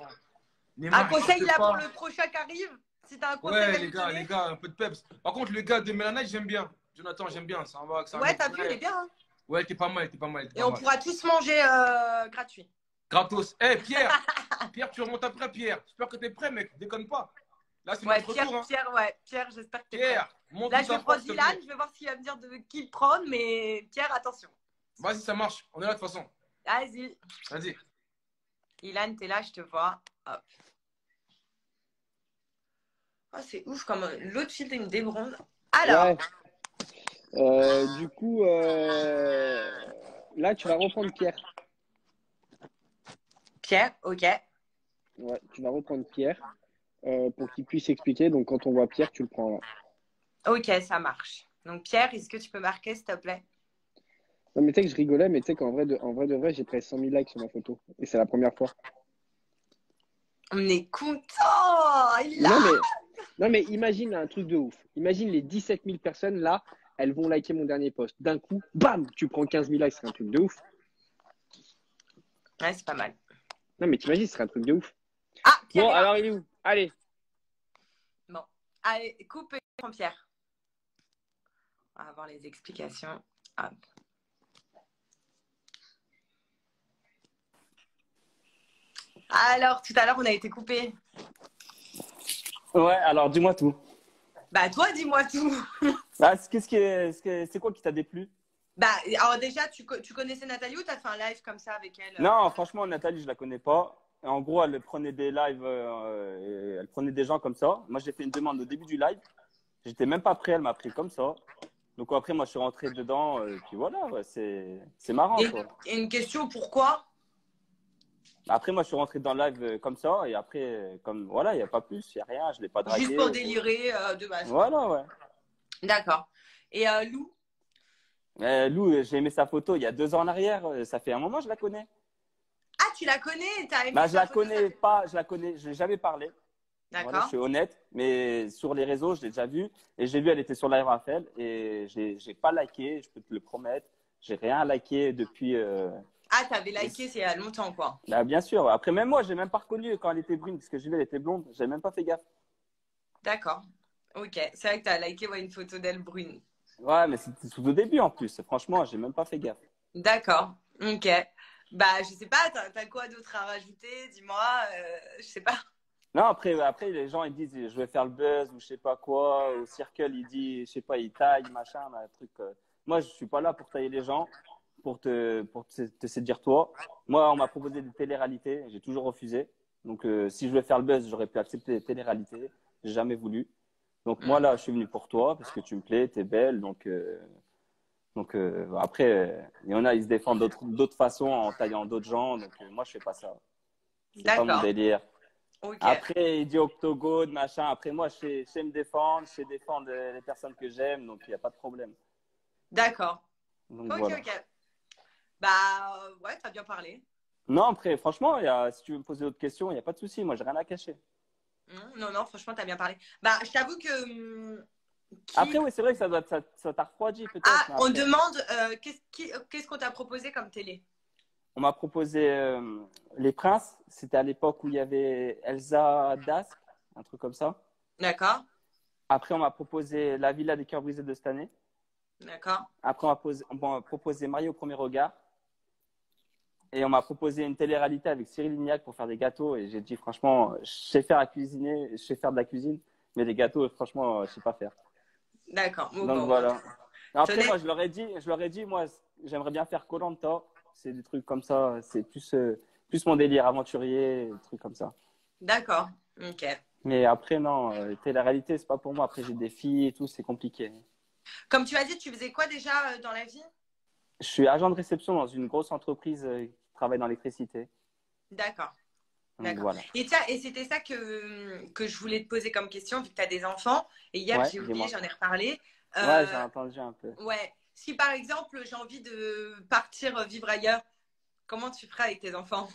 Un Neymar, il conseil sortait là pour pas. le prochain qui arrive? Si t'as un conseil Ouais, à lui les donner? gars, un peu de peps. Par contre, le gars de Melanite, j'aime bien. Jonathan, j'aime bien. C'est un Ouais, mec t'as vu, il est vrai. bien, hein. Ouais, il était pas mal, il était pas mal, il était Et pas on mal. pourra tous manger gratuit. Gratos. Eh, Pierre! Pierre, tu remontes après, Pierre. J'espère que t'es prêt, mec. Déconne pas. Là, c'est Ouais, notre retour, hein. Ouais, Pierre, j'espère que t'es prêt. Pierre, montre Là, nous je vais ta prendre force, s'il te Dylan, plaît. je vais voir ce qu'il va me dire de qui le prendre, mais Pierre, attention. Vas-y, ça marche. On est là de toute façon. Vas-y. Vas-y. Dylan, t'es là, je te vois. Hop. Oh, c'est ouf, comme l'autre fil, il me débronde. Alors, Ouais. Du coup, là, tu vas reprendre Pierre. Pierre, ok. Ouais, tu vas reprendre Pierre pour qu'il puisse expliquer. Donc, quand on voit Pierre, tu le prends là. Ok, ça marche. Donc, Pierre, est-ce que tu peux marquer, s'il te plaît? Non, mais tu sais que je rigolais, mais tu sais qu'en vrai, de vrai, j'ai presque 100 000 likes sur ma photo. Et c'est la première fois. On est content! Il l'a! Non, mais, non, mais imagine un truc de ouf. Imagine les 17 000 personnes là, elles vont liker mon dernier post. D'un coup, bam, tu prends 15 000 likes, c'est un truc de ouf. Ouais, c'est pas mal. Non, mais t'imagines, ce serait un truc de ouf. Ah, Pierre Bon, est là. alors il est où? Allez. Bon. Allez, coupe et prends Pierre. On va avoir les explications. Hop. Alors, tout à l'heure, on a été coupé. Ouais, alors dis-moi tout. Bah, toi, dis-moi tout. Ah, c'est quoi qui t'a déplu? Bah, alors déjà, tu connaissais Nathalie ou t'as fait un live comme ça avec elle? Non, franchement, Nathalie, je la connais pas. En gros, elle prenait des lives, et elle prenait des gens comme ça. Moi, j'ai fait une demande au début du live. J'étais même pas prêt, elle m'a pris comme ça. Donc après, moi, je suis rentré dedans, puis voilà, ouais, c'est marrant, Et, quoi. et une question, pourquoi? Après, moi, je suis rentré dans le live comme ça, et après, comme voilà, il n'y a pas plus, il n'y a rien, je l'ai pas Juste pour dragué. délirer de base, quoi. Voilà, ouais. D'accord. Et Lou? Lou, j'ai aimé sa photo il y a 2 ans en arrière. Ça fait un moment, je la connais. Ah, tu la connais? T'as aimé Bah, je sa la photo, connais pas, je la connais, je l'ai jamais parlé. Voilà, je D'accord. suis honnête, mais sur les réseaux, je l'ai déjà vue. Et j'ai vu, elle était sur Live Raphaël et j'ai pas liké, je peux te le promettre. J'ai rien liké depuis. Ah, t'avais liké, c'est il y a longtemps, quoi. Bah, bien sûr. Après, même moi, j'ai même pas reconnu quand elle était brune, parce que j'ai vu, elle était blonde. J'ai même pas fait gaffe. D'accord. Ok. C'est vrai que t'as liké une photo d'elle brune. Ouais, mais c'était tout au début en plus. Franchement, j'ai même pas fait gaffe. D'accord. Ok. Bah, je sais pas, t'as quoi d'autre à rajouter? Dis-moi. Je sais pas. Non, après, les gens, ils disent, je vais faire le buzz ou je sais pas quoi. Au Circle, il dit, je sais pas, il taille, machin, un truc. Moi, je suis pas là pour tailler les gens, pour te séduire toi. Moi, on m'a proposé des télé-réalités, j'ai toujours refusé. Donc, si je voulais faire le buzz, j'aurais pu accepter les télé-réalités. J'ai jamais voulu. Donc, moi, là, je suis venu pour toi parce que tu me plais, t'es belle. Donc après, il y en a, ils se défendent d'autres façons en taillant d'autres gens. Donc, moi, je fais pas ça. C'est pas mon D'accord. délire. Ok. Après, il dit octogone, machin. Après, moi, je sais me défendre, je sais défendre les personnes que j'aime, donc il n'y a pas de problème. D'accord. Donc Ok, voilà. ok. Bah, ouais, t'as bien parlé. Non, après, franchement, si tu veux me poser d'autres questions, il n'y a pas de souci. Moi, j'ai rien à cacher. Non, non, franchement, t'as bien parlé. Bah, je t'avoue que Après, qui. oui, c'est vrai que ça t'a refroidi peut-être, Ah, mais on après, demande qu'est-ce qu'on t'a proposé comme télé? on m'a proposé Les Princes. C'était à l'époque où il y avait Elsa Dask, un truc comme ça. D'accord, Après, on m'a proposé La Villa des Cœurs Brisés de cette année. d'accord. Après, on m'a proposé Mario au premier regard. Et on m'a proposé une télé-réalité avec Cyril Lignac pour faire des gâteaux. Et j'ai dit, franchement, je sais faire à cuisiner, je sais faire de la cuisine. Mais des gâteaux, franchement, je sais pas faire. D'accord. Bon, Donc bon. voilà. Après, Tenez. moi, je leur ai dit, moi, j'aimerais bien faire koh. C'est des trucs comme ça. C'est plus mon délire aventurier, des trucs comme ça. D'accord. Ok. Mais après, non, télé-réalité, c'est pas pour moi. Après, j'ai des filles et tout, c'est compliqué. Comme tu as dit, tu faisais quoi déjà dans la vie? Je suis agent de réception dans une grosse entreprise qui travaille dans l'électricité. D'accord. Donc D'accord. voilà. Et c'était ça que je voulais te poser comme question, vu que tu as des enfants. Et hier, Ouais, j'ai oublié, dis-moi. j'en ai reparlé. Ouais, j'ai Euh, entendu un peu. ouais. Si par exemple, j'ai envie de partir vivre ailleurs, comment tu ferais avec tes enfants?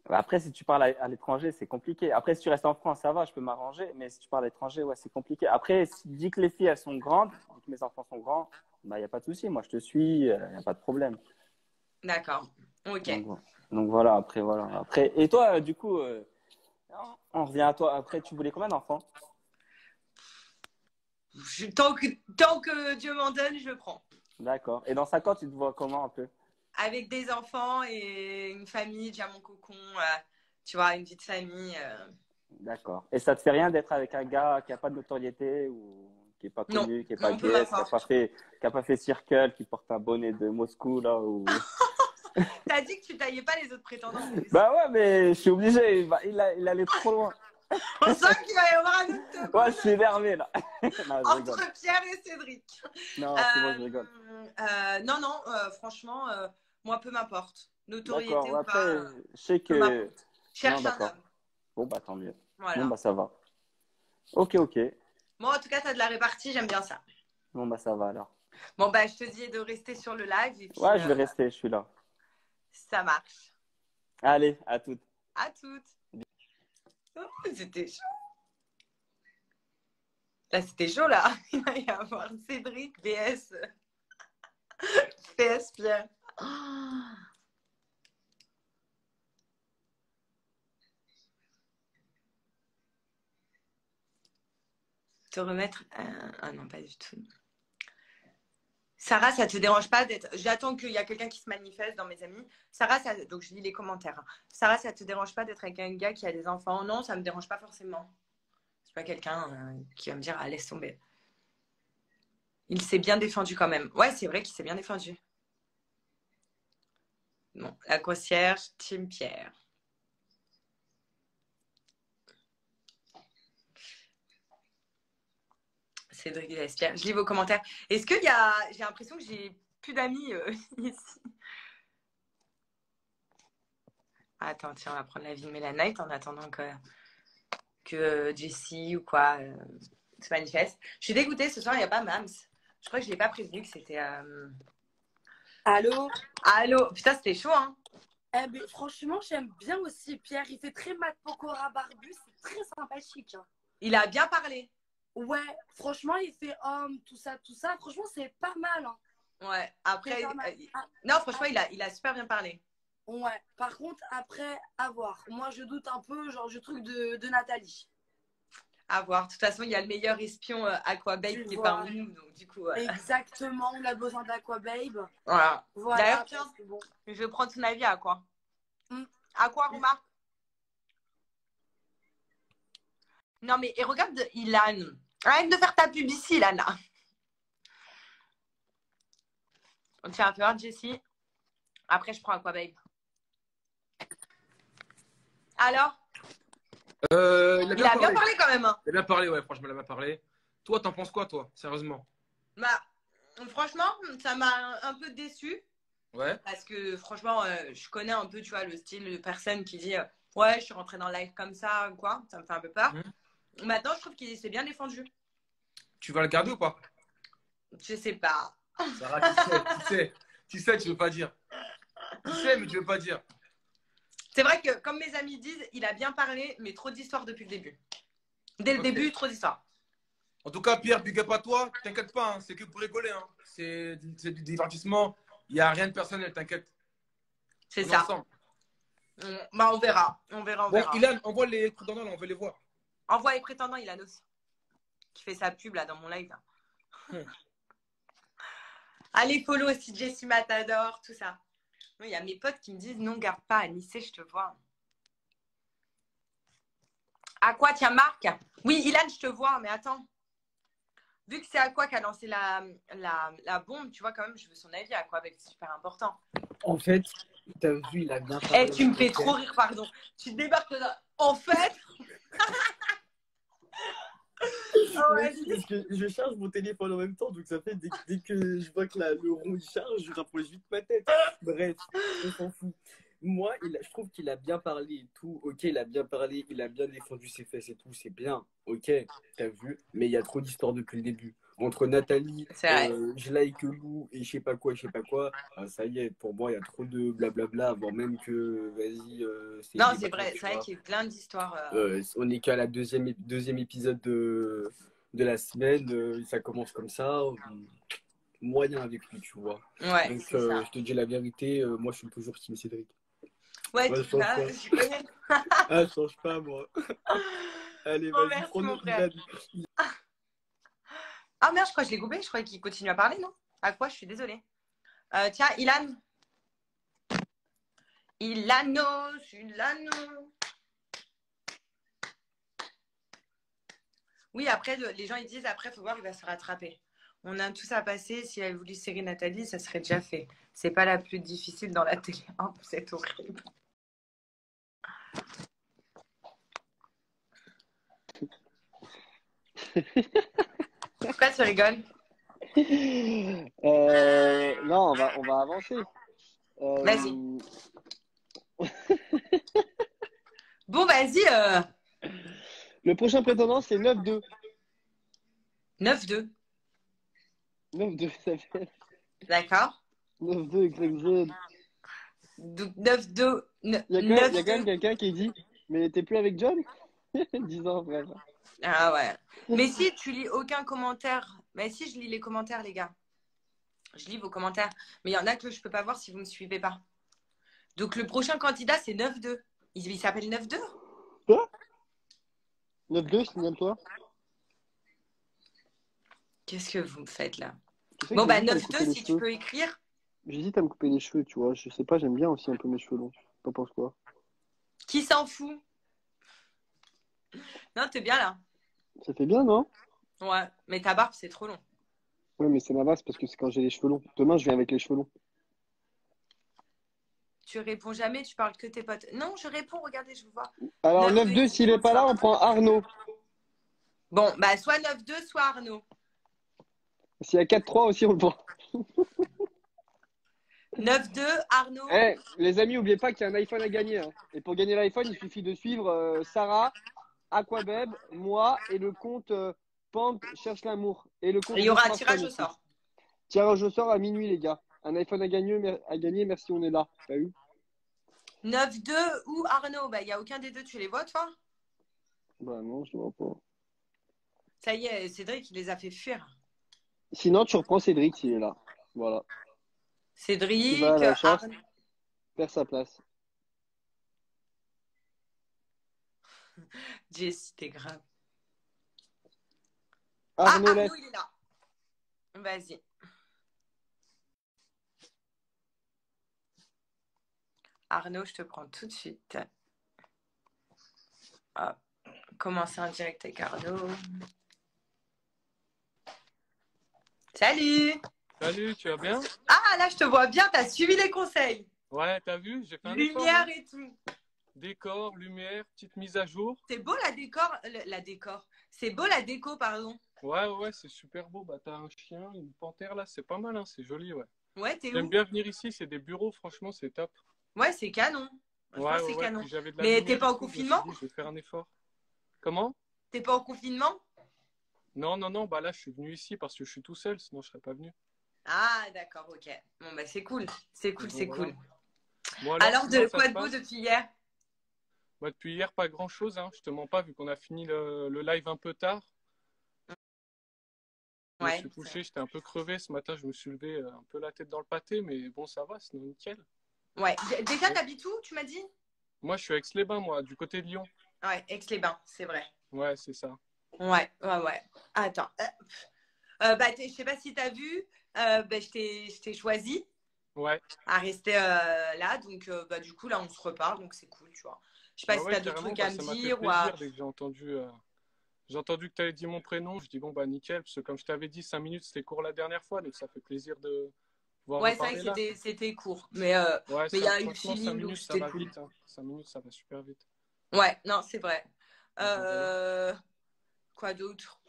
Après, si tu parles à l'étranger, c'est compliqué. Après, si tu restes en France, ça va, je peux m'arranger. Mais si tu parles à l'étranger, ouais, c'est compliqué. Après, dis que les filles, elles sont grandes, dis que mes enfants sont grands, bah, il n'y a pas de souci. Moi, je te suis, il n'y a pas de problème. D'accord. Ok. Donc, donc voilà, après, voilà. Après, et toi, du coup, On revient à toi. Après, tu voulais combien d'enfants? Tant que Dieu m'en donne, je prends. D'accord. Et dans 5 ans, tu te vois comment un peu? Avec des enfants et une famille, déjà mon cocon, tu vois, une vie de famille. D'accord. Et ça te fait rien d'être avec un gars qui a pas de notoriété ou qui est pas Non, connu, qui est pas non, peu guest, m'importe. qui a pas fait Circle, qui porte un bonnet de Moscou là ou... T'as dit que tu taillais pas les autres prétendants. Bah ouais, mais je suis obligé. Il allait trop loin. On sent qu'il va y avoir un autre Togo Ouais, je suis énervé là. Non, je rigole. entre Pierre et Cédric. Non, c'est bon, je rigole. Non, franchement, moi, peu m'importe. D'accord. Notoriété Ouais, ou après, pas, je sais peu que. m'importe. Non, Cherche un d'accord. homme. Bon, bah tant mieux. Bon, Voilà. bah ça va. Ok, ok. Moi, en tout cas, t'as de la répartie, j'aime bien ça. Bon, bah ça va alors. Bon, bah, je te dis de rester sur le live et puis Ouais, je vais rester, je suis là. ça marche. Allez, à toutes. À toutes. Oh, c'était chaud. Là, c'était chaud, là. Il va y avoir Cédric, VS, PS Pierre. Oh. Te remettre. Ah non, pas du tout. Sarah, ça te dérange pas d'être. J'attends qu'il y a quelqu'un qui se manifeste dans mes amis. Sarah, donc je lis les commentaires. Sarah, ça te dérange pas d'être avec un gars qui a des enfants? Non, ça me dérange pas forcément. C'est pas quelqu'un qui va me dire, ah, laisse tomber. Il s'est bien défendu quand même. Ouais, c'est vrai qu'il s'est bien défendu. Bon, la concierge, Team Pierre. Cédric Despierre. Je lis vos commentaires. Est-ce qu'il y a. J'ai l'impression que j'ai plus d'amis ici. Attends, tiens, on va prendre la vie de Mélanite en attendant que Jessie ou quoi se manifeste. Je suis dégoûtée, ce soir, il n'y a pas Mams. Je crois que je ne l'ai pas prévenu que c'était. Allô? Allô? Putain, c'était chaud, hein? Eh ben, franchement, j'aime bien aussi Pierre. Il fait très Matt Pokora barbu. C'est très sympathique. Hein. Il a bien parlé. Ouais, franchement, il fait homme, tout ça, tout ça. Franchement, c'est pas mal. Hein. Ouais, après. Pas mal. Non, franchement, il a super bien parlé. Ouais, par contre, après, à voir. Moi, je doute un peu, genre, du truc de Nathalie. À voir. De toute façon, il y a le meilleur espion Aquababe qui est parmi nous. Donc, du coup, Exactement, on a besoin d'Aquababe. Voilà. D'ailleurs, tiens, bon. Je vais prendre son avis à quoi? Aqua, remarque. Non, mais et regarde, Ilan. Arrête de faire ta pub ici, Lana. Tiens, fais voir Jessie. Après, je prends Aquababe. Alors? Il a bien parlé quand même. Hein. Il a bien parlé, ouais, franchement, il a bien parlé. Toi, t'en penses quoi, toi, sérieusement? Bah, franchement, ça m'a un peu déçue. Ouais. Parce que franchement, je connais un peu, tu vois, le style de personne qui dit ouais, je suis rentrée dans le live comme ça, quoi. Ça me fait un peu peur. Maintenant, je trouve qu'il s'est bien défendu. Tu vas le garder ou pas? Je sais pas. Sarah, tu sais, tu veux pas dire. Tu sais, mais tu veux pas dire. C'est vrai que, comme mes amis disent, il a bien parlé, mais trop d'histoires depuis le début. Dès le début, trop d'histoires. En tout cas, Pierre, big up à toi. T'inquiète pas, hein, c'est que pour rigoler. Hein. C'est du divertissement. Il n'y a rien de personnel, t'inquiète. C'est ça. Ensemble. Bah, on verra. On verra. Bon, Ilan, envoie les prétendants, là, on veut les voir. Envoie les prétendants, Ilan aussi. Qui fait sa pub là dans mon live. Là. Allez, follow aussi Jessie Matador, tout ça. Il y a mes potes qui me disent non, garde pas, Anissé, je te vois. À quoi, tiens, Marc? Oui, Ilan, je te vois, mais attends. Vu que c'est à quoi qui a lancé la bombe, tu vois, quand même, je veux son avis à quoi, c'est super important. En fait, t'as vu, il a bien parlé. Eh, tu me fais trop rire, pardon. Tu débarques là. En fait. Parce que je charge mon téléphone en même temps, donc ça fait dès que je vois que le rond il charge, je rapproche vite ma tête. Bref, on s'en fout. Moi, je trouve qu'il a bien parlé et tout. Ok, il a bien parlé, il a bien défendu ses fesses et tout, c'est bien. Ok, t'as vu, mais il y a trop d'histoires depuis le début. Entre Nathalie, je like Lou et je sais pas quoi, ça y est, pour moi, il y a trop de blablabla avant même que, vas-y. Non, c'est vrai, c'est vrai qu'il y a plein d'histoires. On est qu'à la deuxième épisode de la semaine, ça commence comme ça. Moyen avec lui, tu vois. Ouais, donc, je te dis la vérité, moi, je suis toujours Team Cédric. Ouais, tu vois, je connais. Ah, je change pas, moi. Allez, Oh, vas-y, merci, prends mon nous frère. Ilan. Ah merde, je crois que je l'ai coupé. Je croyais qu'il continue à parler, non? À quoi? Je suis désolée. Tiens, Ilan. Ilano. Oui, après, les gens ils disent après, faut voir, il va se rattraper. On a tout ça à passer. Si elle avait voulu serrer Nathalie, ça serait déjà fait. C'est pas la plus difficile dans la télé. Oh, c'est horrible. Pourquoi tu rigoles? Non, on va avancer. Vas-y. Bon, vas-y. Le prochain prétendant, c'est 9-2. 9-2. 9-2, ça fait D'accord. 9-2 XZ. Donc 9-2. Il y a quand même 9-2. quelqu'un qui dit, mais t'es plus avec John? 10 ans après. Ah ouais. Mais si tu lis aucun commentaire. Mais si, je lis les commentaires, les gars. Je lis vos commentaires. Mais il y en a que je peux pas voir si vous me suivez pas. Donc le prochain candidat, c'est 9-2. Il s'appelle 9-2? Quoi? 9-2, signale-toi. Qu'est-ce que vous me faites là? Tu sais que Bon, bah j'hésite à me couper 9-2, les si tu cheveux. peux écrire. J'hésite à me couper les cheveux, tu vois. Je sais pas, j'aime bien aussi un peu mes cheveux longs. T'en penses quoi? Qui s'en fout? Non, t'es bien là. Ça fait bien, non? Ouais, mais ta barbe, c'est trop long. Ouais, mais c'est ma base parce que c'est quand j'ai les cheveux longs. Demain, je viens avec les cheveux longs. Tu réponds jamais, tu parles que tes potes. Non, je réponds, regardez, je vous vois. Alors, 9-2, 9-2, s'il est pas là, on prend Arnaud. Bon, bah soit 9-2, soit Arnaud. S'il y a 4-3 aussi, on le prend. 9-2, Arnaud. Eh, les amis, n'oubliez pas qu'il y a un iPhone à gagner, hein. Et pour gagner l'iPhone, il suffit de suivre Sarah, Aquabeb, moi et le compte Pant cherche l'amour. Et le compte Il y aura un de tirage smartphone au aussi. sort. Tirage au sort à minuit, les gars. Un iPhone à gagner, merci, on est là. T'as vu? 9-2 ou Arnaud. Bah, il n'y a aucun des deux, tu les vois, toi? Bah non, je ne vois pas. Ça y est, Cédric, il les a fait fuir. Sinon, tu reprends Cédric s'il est là. Voilà. Tu vas à Cédric, la chasse, Arnaud. perds sa place. Jess, t'es grave. Arnaud, Ah, laisse. Arnaud, il est là. Vas-y. Arnaud, je te prends tout de suite. Hop. Commencer en direct avec Arnaud. Salut! Salut, tu vas bien? Ah, là, je te vois bien, t'as suivi les conseils. Ouais, t'as vu, j'ai fait un effort. Lumière Hein. et tout. Décor, lumière, petite mise à jour. C'est beau la décor. C'est beau la déco, pardon. Ouais, c'est super beau. Bah, t'as un chien, une panthère là, c'est pas mal, hein, c'est joli, ouais. Ouais, t'es J'aime où? bien venir ici, c'est des bureaux, franchement, c'est top. Ouais, c'est canon. Franchement, c'est canon. puis j'avais de la Mais lumière t'es pas et en tout, je me suis confinement? dit, je vais faire un effort. Comment? T'es pas en confinement? Non, bah là, je suis venu ici parce que je suis tout seul, sinon je serais pas venu. Ah, d'accord, ok. Bon, bah, c'est cool. C'est cool, Donc, c'est voilà. cool. Bon, Alors, sinon, de ça quoi se de beau passe depuis hier? Bah, depuis hier, pas grand-chose, hein, je te mens pas, vu qu'on a fini le live un peu tard. Je me Ouais. suis couché, j'étais un peu crevé ce matin, je me suis levé un peu la tête dans le pâté, mais bon, ça va, sinon nickel. Ouais. Déjà, Ouais. t'habites où, tu m'as dit? Moi, je suis à Aix-les-Bains, moi, du côté de Lyon. Ouais, Aix-les-Bains, c'est vrai. Ouais, c'est ça. Ouais. Attends. Je sais pas si t'as vu, je t'ai choisi Ouais, à rester là. Donc, du coup, là, on se reparle. Donc, c'est cool, tu vois. Je sais pas si ouais, t'as d'autres carrément, trucs bah, à me ça m'a fait dire ou à... plaisir dès que j'ai entendu que tu avais dit mon prénom. Je dis, bon, bah nickel, parce que comme je t'avais dit, 5 minutes, c'était court la dernière fois, donc ça fait plaisir de pouvoir Ouais, c'est vrai reparler que là. c'était court. Mais Ouais, il y a eu le franchement, 5 feeling, donc minutes, ça c'était va cool. vite. Hein. 5 minutes, ça va super vite. Ouais, non, c'est vrai. Donc, voilà. Quoi d'autre?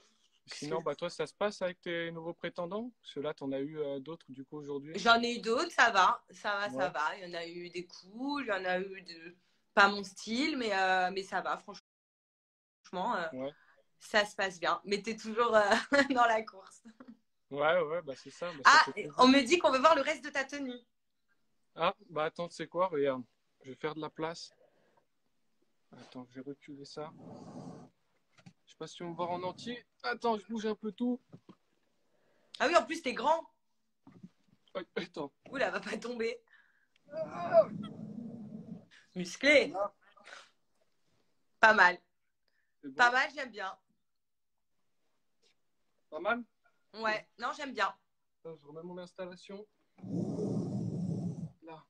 Sinon, bah, toi, ça se passe avec tes nouveaux prétendants? Parce que là, t'en as eu d'autres, du coup, aujourd'hui. J'en ai eu d'autres, ça va. Ouais. Il y en a eu des cool, il y en a eu de... Pas mon style, mais ça va, franchement. Ouais. Ça se passe bien. Mais t'es toujours dans la course. Ouais, bah c'est ça. Bah, ça Ah, fait plaisir. on me dit qu'on veut voir le reste de ta tenue. Ah, bah attends, tu sais quoi? Regarde, je vais faire de la place. Attends, je vais reculer ça. Je sais pas si tu vas me voir en entier. Attends, je bouge un peu tout. Ah oui, en plus, t'es grand. Attends. Oula, va pas tomber. Musclé. Pas mal. C'est bon? Pas mal, j'aime bien. Pas mal? Ouais, non, j'aime bien. Attends, je remets mon installation. Là.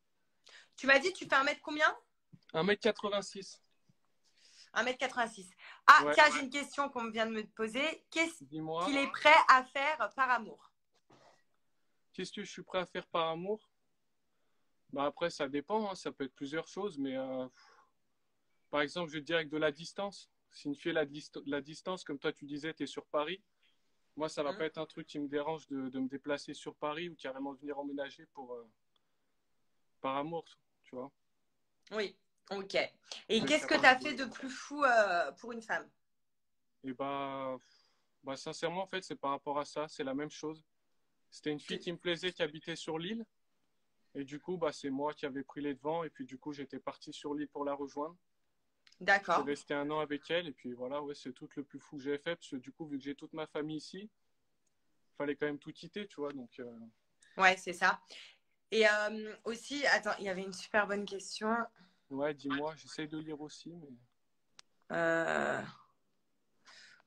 Tu m'as dit, tu fais 1 mètre combien? 1m86. 1 m 86. Ah, Ouais. tiens, j'ai une question qu'on vient de me poser. Qu'est-ce Dis-moi, qu'il est prêt à faire par amour? qu'est-ce que je suis prêt à faire par amour? Bah après, ça dépend, hein, ça peut être plusieurs choses, mais par exemple, je vais te dire avec de la distance. Signifier la distance, comme toi tu disais, tu es sur Paris. Moi, ça va pas être un truc qui me dérange de me déplacer sur Paris ou carrément de venir emménager par amour, tu vois. Oui, ok. Et Je vais qu'est-ce faire que tu as fait de plus fou pour une femme? Et bah sincèrement, en fait, c'est par rapport à ça, c'est la même chose. C'était une fille qui me plaisait, qui habitait sur l'île. Et du coup, bah, c'est moi qui avais pris les devants. Et puis, du coup, j'étais parti sur l'île pour la rejoindre. Je suis D'accord. resté 1 an avec elle. Et puis, voilà, ouais, c'est tout le plus fou que j'ai fait. Parce que du coup, vu que j'ai toute ma famille ici, il fallait quand même tout quitter, tu vois. Donc, Ouais, c'est ça. Et aussi, attends, il y avait une super bonne question. ouais, dis-moi, j'essaye de lire aussi. Mais... Euh,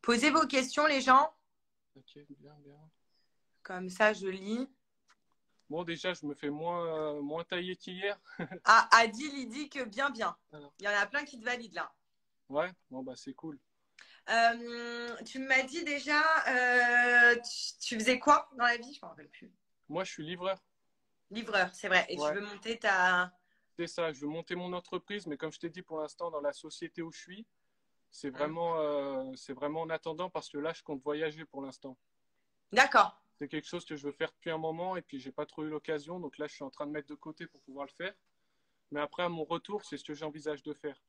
Posez vos questions, les gens. Ok, bien, bien. Comme ça, je lis. Bon, déjà, je me fais moins tailler qu'hier. Ah, Adil, il dit que bien, bien. Alors. Il y en a plein qui te valident là. Ouais, bon, bah, c'est cool. Tu m'as dit déjà, tu faisais quoi dans la vie? Je ne me rappelle plus. Moi, je suis livreur. Livreur, c'est vrai. Et tu Ouais. veux monter ta... C'est ça, je veux monter mon entreprise, mais comme je t'ai dit pour l'instant, dans la société où je suis, c'est vraiment en attendant parce que là, je compte voyager pour l'instant. D'accord. C'est quelque chose que je veux faire depuis un moment et puis j'ai pas trop eu l'occasion, donc là, je suis en train de mettre de côté pour pouvoir le faire. Mais après, à mon retour, c'est ce que j'envisage de faire.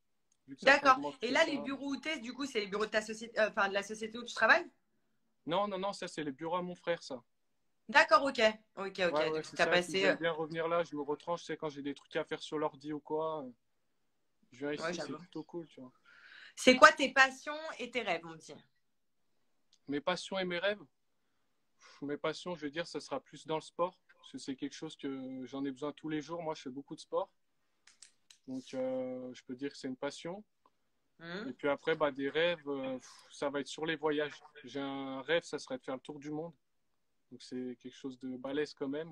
D'accord. Et là, les bureaux où tu es, du coup, c'est les bureaux de ta société, enfin de la société où tu travailles? Non, non, non, ça, c'est les bureaux à mon frère, ça. D'accord, ok. Ok. Ouais, ouais, Donc, c'est tu as ça. Et puis, passé. j'aime bien revenir là, je me retranche, c'est quand j'ai des trucs à faire sur l'ordi ou quoi. Je viens Ouais, ici, c'est j'avoue. plutôt cool, tu vois. C'est quoi tes passions et tes rêves, on me dit? Mes passions et mes rêves? Mes passions, je veux dire, ça sera plus dans le sport, parce que c'est quelque chose que j'en ai besoin tous les jours. Moi, je fais beaucoup de sport. Donc, je peux dire que c'est une passion. Et puis après, bah, des rêves, ça va être sur les voyages. J'ai un rêve, ça serait de faire le tour du monde. Donc, c'est quelque chose de balèze quand même.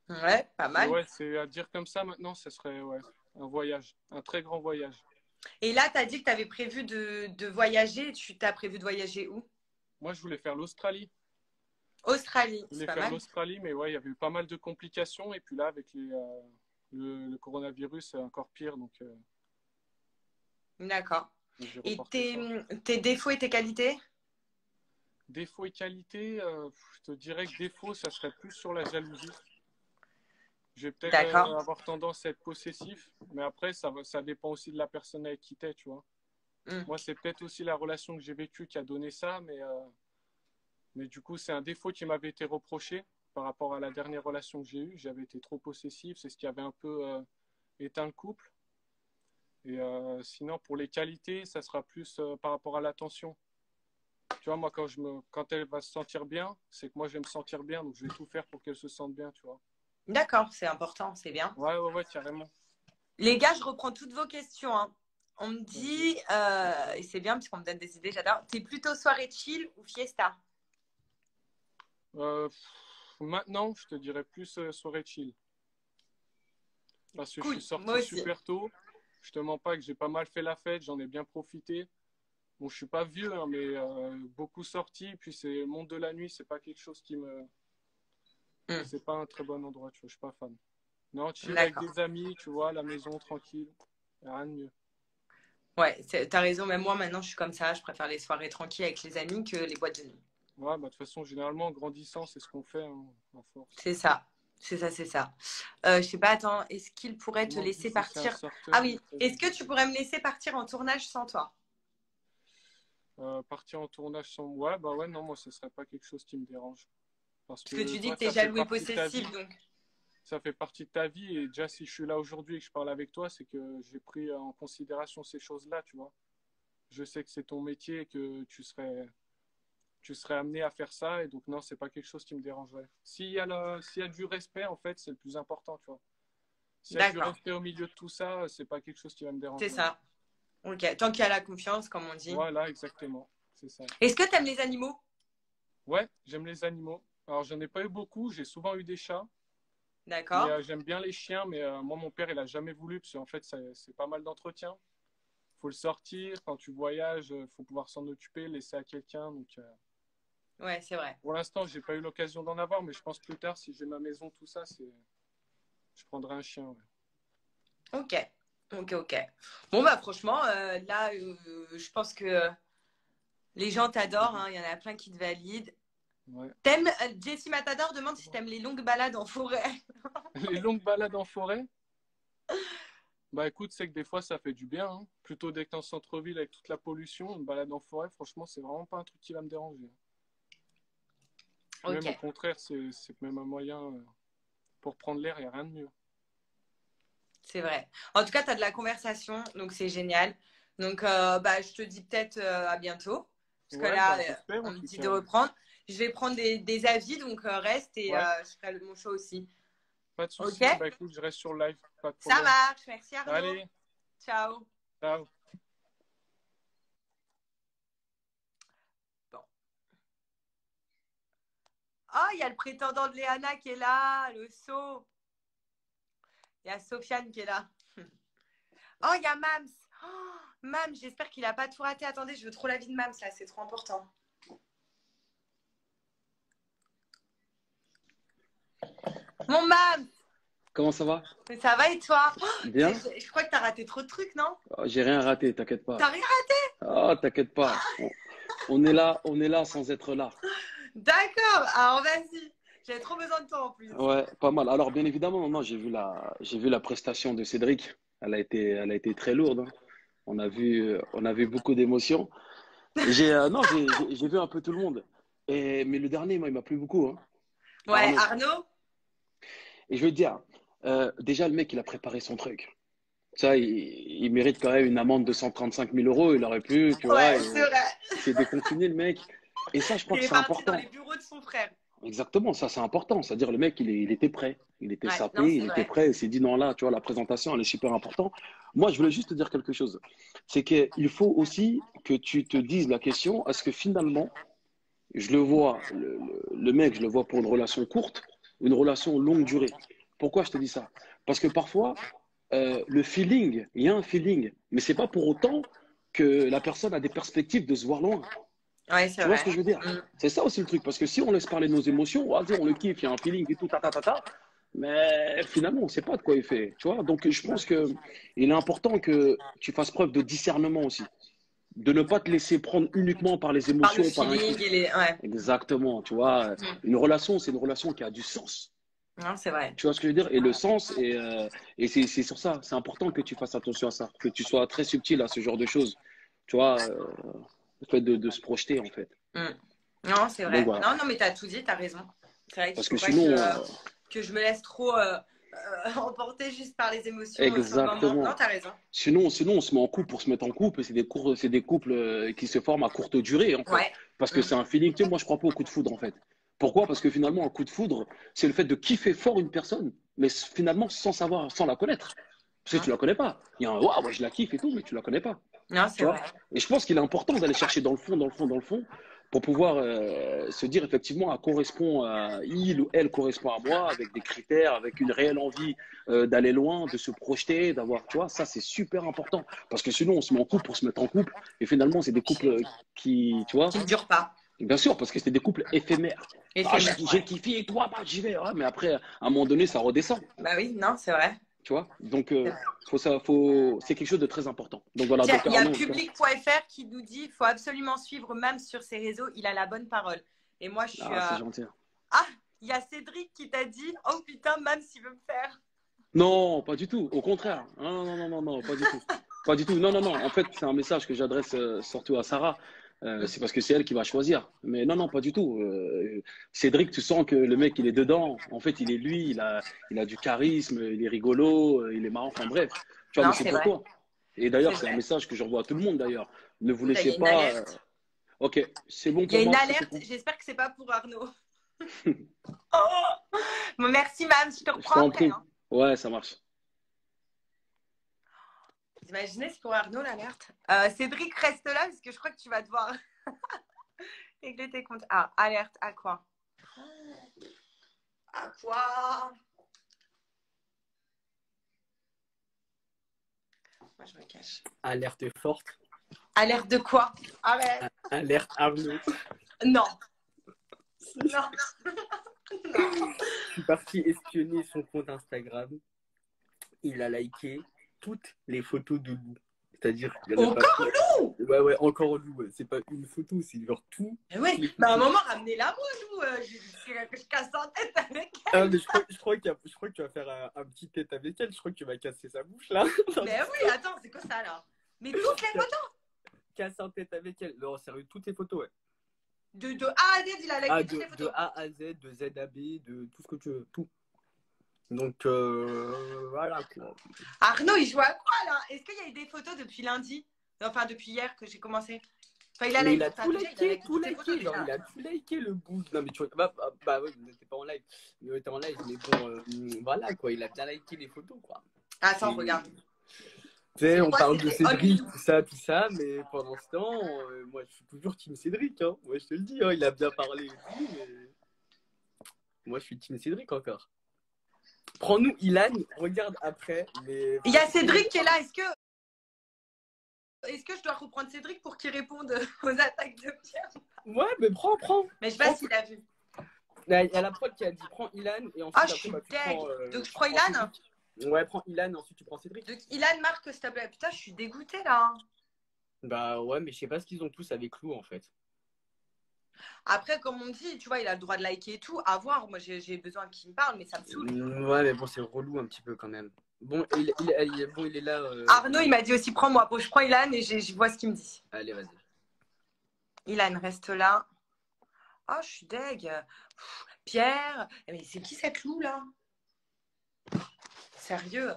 Ouais, pas Et mal. ouais, c'est à dire comme ça maintenant, ça serait ouais, un voyage, un très grand voyage. Et là, tu as dit que tu avais prévu de voyager. Tu t'as prévu de voyager où? Moi, je voulais faire l'Australie. Australie, Je c'est voulais pas faire mal. l'Australie, mais ouais, il y avait eu pas mal de complications. Et puis là, avec le coronavirus, c'est encore pire. Donc, D'accord. j'ai Et reporté ça. tes défauts et tes qualités? Défauts et qualités, je te dirais que défaut, ça serait plus sur la jalousie. Je vais peut-être D'accord. avoir tendance à être possessif, mais après, ça dépend aussi de la personne avec qui t'es, tu vois. Moi, c'est peut-être aussi la relation que j'ai vécue qui a donné ça, mais du coup, c'est un défaut qui m'avait été reproché par rapport à la dernière relation que j'ai eue. J'avais été trop possessif, c'est ce qui avait un peu éteint le couple. Et sinon, pour les qualités, ça sera plus par rapport à l'attention. Tu vois, moi, quand elle va se sentir bien, c'est que moi, je vais me sentir bien, donc je vais tout faire pour qu'elle se sente bien, tu vois. D'accord, c'est important, c'est bien. Ouais, ouais, ouais, carrément. Les gars, je reprends toutes vos questions, hein. On me dit, et c'est bien puisqu'on me donne des idées, j'adore. T'es plutôt soirée chill ou fiesta? Maintenant, je te dirais plus soirée chill. Parce que je Cool, suis moi sorti aussi. super tôt. Je te mens pas que j'ai pas mal fait la fête, j'en ai bien profité. Bon, je suis pas vieux, hein, mais beaucoup sorti. Puis c'est le monde de la nuit, c'est pas quelque chose qui me. C'est pas un très bon endroit, tu vois. Je suis pas fan. Non, chill avec D'accord. des amis, tu vois, la maison tranquille. Y a rien de mieux. Ouais, t'as raison, même moi maintenant je suis comme ça, je préfère les soirées tranquilles avec les amis que les boîtes de nuit. Ouais, bah de toute façon, généralement, en grandissant, c'est ce qu'on fait, hein, à force. C'est ça, c'est ça, c'est ça. Je sais pas, attends, est-ce qu'il pourrait te Demande laisser si c'est un partir? sorteur Ah ou oui, très est-ce que vidéo. tu pourrais me laisser partir en tournage sans toi? Partir en tournage sans moi, bah ouais, non, moi, ce serait pas quelque chose qui me dérange. Parce Parce que que tu dis toi, que t'es ça fait jaloux et partie de ta vie. possessif, donc. Ça fait partie de ta vie. Et déjà, si je suis là aujourd'hui et que je parle avec toi, c'est que j'ai pris en considération ces choses-là, tu vois. Je sais que c'est ton métier et que tu serais amené à faire ça. Et donc, non, c'est pas quelque chose qui me dérangerait. S'il y a du respect, en fait, c'est le plus important, tu vois. S'il y a du D'accord, respect au milieu de tout ça, c'est pas quelque chose qui va me c'est déranger. ça. Ok, tant qu'il y a la confiance, comme on dit. Voilà, exactement. C'est ça. Est-ce que tu aimes les animaux? Ouais, j'aime les animaux. Alors, j'en ai pas eu beaucoup. J'ai souvent eu des chats. D'accord. Mais j'aime bien les chiens. Mais moi, mon père, il a jamais voulu. Parce qu'en fait, c'est pas mal d'entretien. Faut le sortir. Quand tu voyages, faut pouvoir s'en occuper, laisser à quelqu'un. Donc, ouais, c'est vrai. pour l'instant, j'ai pas eu l'occasion d'en avoir. Mais je pense plus tard, si j'ai ma maison, tout ça, je prendrai un chien. Ouais. Ok. Ok. Bon, bah franchement, là, je pense que les gens t'adorent. Hein. Il y en a plein qui te valident. Ouais. T'aimes, Jessie Matador demande si t'aimes les longues balades en forêt. Les longues balades en forêt? Bah écoute, c'est que des fois, ça fait du bien. Hein. Plutôt dès que t'es en centre-ville avec toute la pollution, une balade en forêt, franchement, c'est vraiment pas un truc qui va me déranger. Ok. Même au contraire, c'est même un moyen pour prendre l'air, il n'y a rien de mieux. C'est vrai. En tout cas, tu as de la conversation, donc c'est génial. Donc, bah, je te dis peut-être à bientôt. Parce que Ouais, là, bah, j'espère, on en me tout dit cas. de reprendre. Je vais prendre des avis, donc reste et Ouais. je ferai mon show aussi. Pas de soucis. Ok. Bah écoute, je reste sur live, pas de Ça problème. marche. Merci Arnaud. Allez, Ciao. ciao. Bon. Oh, il y a le prétendant de Léana qui est là, le saut. Il y a Sofiane qui est là. Oh, il y a Mams. Oh, Mams, j'espère qu'il n'a pas tout raté. Attendez, je veux trop la vie de Mams là, c'est trop important. Mon Mams. Comment ça va? Ça va et toi? Bien? Je crois que tu as raté trop de trucs, non? Oh, j'ai rien raté, t'inquiète pas. T'as rien raté? Oh, t'inquiète pas. On est là sans être là. D'accord, alors vas-y. J'avais trop besoin de toi en plus. Ouais, pas mal. Alors, bien évidemment, non, j'ai vu la prestation de Cédric. Elle a été très lourde. Hein. On a vu beaucoup d'émotions. J'ai vu un peu tout le monde. Mais le dernier, moi, il m'a plu beaucoup. Hein. Ouais, Arnaud? Et je veux te dire, déjà, le mec, il a préparé son truc. Ça, il mérite quand même une amende de 135 000 euros. Il aurait pu, tu vois. Ouais, c'est vrai. C'est déconfiné, le mec. Et ça, je crois Il que est c'est parti important. dans les bureaux de son frère. Exactement, ça, c'est important. C'est-à-dire, le mec, il était prêt. Il était Ouais, sapé, non, c'est il était vrai. prêt. Il s'est dit, non, là, tu vois, la présentation, elle est super importante. Moi, je voulais juste te dire quelque chose. C'est qu'il faut aussi que tu te dises la question, est-ce que finalement, je le vois, le mec, je le vois pour une relation courte ou une relation longue durée. Pourquoi je te dis ça? Parce que parfois, le feeling, il y a un feeling, mais c'est pas pour autant que la personne a des perspectives de se voir loin. Ouais, c'est Tu vois vrai. ce que je veux dire? C'est ça aussi le truc, parce que si on laisse parler nos émotions, vas-y, on le kiffe, il y a un feeling et tout, mais finalement, on ne sait pas de quoi il fait. Tu vois? Donc, je pense qu'il est important que tu fasses preuve de discernement aussi. De ne pas te laisser prendre uniquement par les Par le émotions, par un feeling kiff. ouais. Exactement, tu vois. Une relation, c'est une relation qui a du sens. Non, c'est vrai. Tu vois ce que je veux dire? Et le sens, et c'est sur ça. C'est important que tu fasses attention à ça, que tu sois très subtil à ce genre de choses. Tu vois, le fait de se projeter, en fait. Non, c'est vrai. Donc, voilà. Non, mais tu as tout dit, tu as raison. C'est vrai qu'il Parce faut que pas sinon, que je me laisse trop emporter juste par les émotions. exactement. Non, tu as raison. Sinon, on se met en couple pour se mettre en couple, et c'est des couples qui se forment à courte durée, en fait. Ouais. Parce que c'est un feeling. Tu sais, moi, je crois pas au coup de foudre, en fait. Pourquoi? Parce que finalement, un coup de foudre, c'est le fait de kiffer fort une personne, mais finalement sans savoir, sans la connaître. Parce que tu la connais pas. Il y a un waouh, ouais, je la kiffe et tout, mais tu la connais pas. Non, c'est vrai. Et je pense qu'il est important d'aller chercher dans le fond, pour pouvoir se dire effectivement, il ou elle correspond à moi, avec des critères, avec une réelle envie d'aller loin, de se projeter, d'avoir, tu vois, ça c'est super important. Parce que sinon, on se met en couple pour se mettre en couple, et finalement, c'est des couples qui, tu vois. Qui ne durent pas. Bien sûr, parce que c'est des couples éphémères. Ah, j'ai kiffé et toi, bah, j'y vais. Ah, mais après, à un moment donné, ça redescend. Bah oui, non, c'est vrai. Tu vois? Donc, c'est quelque chose de très important. Donc, voilà. Tiens, il y a public.fr qui nous dit qu'il faut absolument suivre Mams sur ses réseaux. Il a la bonne parole. Et moi, je suis. C'est gentil. Ah, il y a Cédric qui t'a dit oh putain, Mams, il veut me faire. Non, pas du tout. Au contraire. Non, pas du tout. Pas du tout. Non. En fait, c'est un message que j'adresse surtout à Sarah. C'est parce que c'est elle qui va choisir. Mais non, pas du tout. Cédric, tu sens que le mec, il est dedans. En fait, il est lui, il a du charisme, il est rigolo, il est marrant. Enfin bref, tu vois, mais c'est pour toi. Et d'ailleurs, c'est un message que j'envoie à tout le monde d'ailleurs. Ne vous laissez pas. Ok, c'est bon pour moi. Il y a une alerte. J'espère que c'est pas pour Arnaud. Bon, merci, Mams. Je te reprends après. Hein. Ouais, ça marche. imaginez, c'est pour Arnaud l'alerte. Cédric, reste là parce que je crois que tu vas devoir régler tes comptes. Ah, alerte, à quoi? À quoi? Moi, je me cache. Alerte forte. Alerte de quoi? Arrête. Alerte Arnaud. Non. Non. Je suis parti espionner son compte Instagram. Il a liké toutes les photos de loup. C'est-à-dire qu'il y en a Encore pas... loup? Ouais, encore loup. Ouais. C'est pas une photo, c'est genre tout. Oui, mais à un moment, ramenez-la moi, loup. Je casse en tête avec elle. Ah, mais je crois que tu vas faire un petit tête avec elle. Je crois que tu vas casser sa bouche là. Mais oui, attends, c'est quoi ça là? Mais toutes les photos? Casse en tête avec elle. Non, sérieux, toutes les photos, ouais. De A à Z, il a liké toutes les photos. De A à Z, de Z à B, de tout ce que tu veux, tout. Donc, voilà quoi. Arnaud, il joue à quoi là? Est-ce qu'il y a eu des photos depuis lundi? Enfin, depuis hier que j'ai commencé. Enfin, il a Mais liké, il a tout liké, photos, genre, il a tout liké le bout. Non, mais tu vois, bah ouais, on n'était pas en live. Mais on était en live, mais bon, voilà quoi, il a bien liké les photos quoi. Attends, regarde. Tu sais, on quoi, parle de c'était Cédric, tout ça, mais pendant ce temps, moi je suis toujours team Cédric, hein. Moi je te le dis, hein, il a bien parlé et tout, mais moi je suis team Cédric encore. Prends-nous Ilan, regarde après, mais... Il y a Cédric qui est là, est-ce que je dois reprendre Cédric pour qu'il réponde aux attaques de Pierre? Ouais, mais prends. Mais je sais pas s'il a vu. Il y a la prod qui a dit prends Ilan et ensuite Ah, après, je suis tu deg. prends, Donc je prends Ilan? Cédric. Ouais, prends Ilan, ensuite tu prends Cédric. Donc Ilan marque, s'il te plaît. Putain, je suis dégoûtée là. Bah ouais, mais je sais pas ce qu'ils ont tous avec Lou en fait. Après, comme on dit, tu vois, il a le droit de liker et tout. À voir, moi j'ai besoin qu'il me parle, mais ça me saoule. Ouais, mais bon, c'est relou un petit peu quand même. Bon, il est là. Arnaud, il m'a dit aussi prends-moi. Bon, je prends Ilan et je vois ce qu'il me dit. Allez, vas-y. Ilan, reste là. Oh, je suis deg. Pierre, mais c'est qui cette Lou là? Sérieux?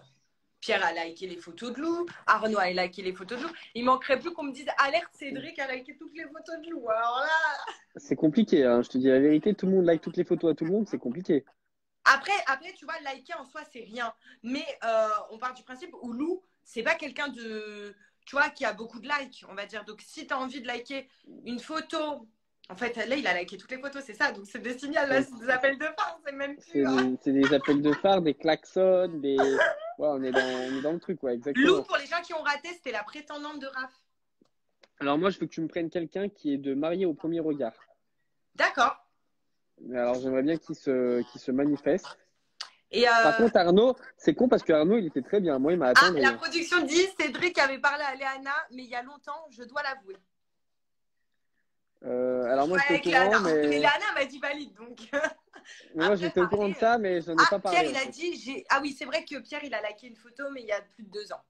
Pierre a liké les photos de Lou. Arnaud a liké les photos de Lou. Il manquerait plus qu'on me dise alerte Cédric a liké toutes les photos de Lou. Alors là. C'est compliqué, hein. Je te dis la vérité, tout le monde like toutes les photos à tout le monde, c'est compliqué. Après, tu vois, liker en soi, c'est rien. Mais on part du principe où Lou, c'est pas quelqu'un de. Tu vois, qui a beaucoup de likes, on va dire. Donc, si tu as envie de liker une photo. En fait, là, il a liké toutes les photos, c'est ça. Donc, c'est des signaux, là, c'est des appels de phare, c'est même plus. C'est des appels de phare, des klaxons, des. Ouais, on est dans le truc, ouais, exactement. Lou, pour les gens qui ont raté, c'était la prétendante de Raph. Alors, moi, je veux que tu me prennes quelqu'un qui est de marié au premier regard. D'accord. Alors, j'aimerais bien qu'il se manifeste. Et Par contre, Arnaud, c'est con parce que Arnaud, il était très bien. Moi, il m'a attendu. la production dit Cédric avait parlé à Léana, mais il y a longtemps, je dois l'avouer. Alors, moi, j'étais au courant, mais. Mais Léana m'a dit valide, donc. Moi, j'étais au courant de ça, mais je n'en ai pas parlé. Pierre, il a dit. Ah oui, c'est vrai que Pierre, il a liké une photo, mais il y a plus de 2 ans.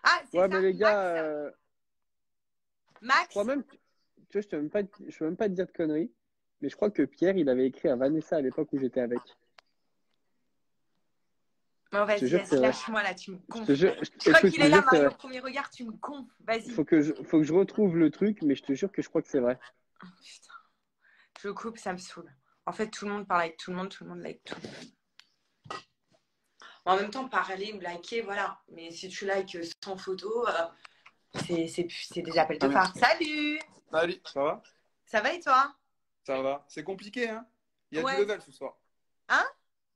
Ah, c'est ouais, ça. mais les gars. Max. Je crois même. Tu vois, je ne peux même pas te dire de conneries, mais je crois que Pierre, il avait écrit à Vanessa à l'époque où j'étais avec. Bon, vas-y, lâche-moi là, tu me gonfles. Je crois qu'il est là, Mario, au premier regard, tu me gonfles. Vas-y. Faut que je retrouve le truc, mais je te jure que je crois que c'est vrai. Oh, putain. Je coupe, ça me saoule. En fait, tout le monde parle avec tout le monde like tout le monde. En même temps, parler ou liker, voilà. Mais si tu likes sans photo, c'est des appels de phare. Salut! Salut, ça va? Ça va et toi? Ça va. C'est compliqué, hein? Il y a Ouais. du level ce soir. Hein?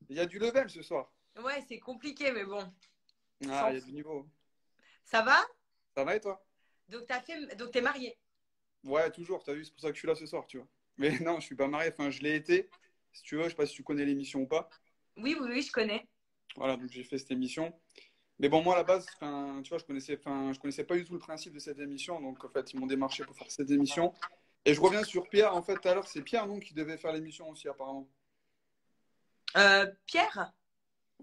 Il y a du level ce soir. Ouais, c'est compliqué, mais bon. Ah, il y a du niveau. Ça va? Ça va et toi? Donc, t'es marié? Ouais, toujours, t'as vu, c'est pour ça que je suis là ce soir, tu vois. Mais non, je suis pas marié, enfin, je l'ai été. Si tu veux, je sais pas si tu connais l'émission ou pas. Oui, je connais. Voilà, donc j'ai fait cette émission. Mais bon, moi, à la base, tu vois, je connaissais pas du tout le principe de cette émission. Donc, en fait, ils m'ont démarché pour faire cette émission. Et je reviens sur Pierre. En fait, tout à l'heure, c'est Pierre, non, qui devait faire l'émission aussi, apparemment. Pierre?